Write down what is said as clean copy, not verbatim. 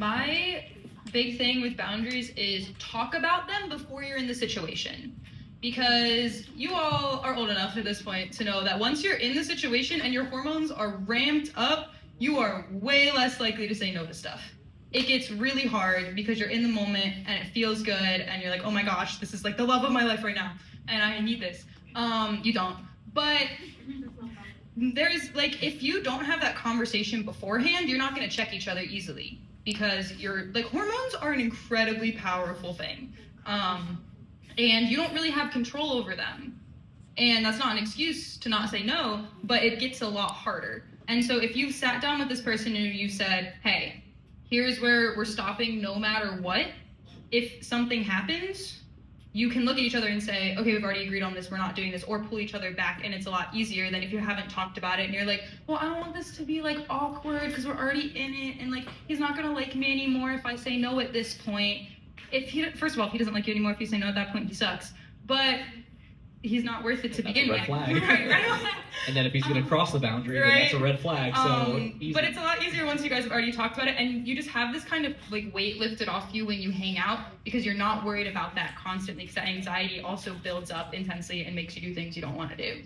My big thing with boundaries is talk about them before you're in the situation. Because you all are old enough at this point to know that once you're in the situation and your hormones are ramped up, you are way less likely to say no to stuff. It gets really hard because you're in the moment and it feels good and you're like, oh my gosh, this is like the love of my life right now and I need this. You don't. But there's like, if you don't have that conversation beforehand, you're not going to check each other easily because you're like, hormones are an incredibly powerful thing. And you don't really have control over them. And that's not an excuse to not say no, but it gets a lot harder. And so if you've sat down with this person and you said, hey, here's where we're stopping no matter what, if something happens, you can look at each other and say, okay, we've already agreed on this, we're not doing this, or pull each other back, and it's a lot easier than if you haven't talked about it and you're like, well, I don't want this to be like awkward because we're already in it, and like he's not gonna like me anymore if I say no at this point. First of all, if he doesn't like you anymore, if you say no at that point, he sucks. But he's not worth it to begin with. That's a red flag. Right. And then if he's going to cross the boundary, then that's a red flag. But it's a lot easier once you guys have already talked about it, and you just have this kind of like weight lifted off you when you hang out because you're not worried about that constantly. Because that anxiety also builds up intensely and makes you do things you don't want to do.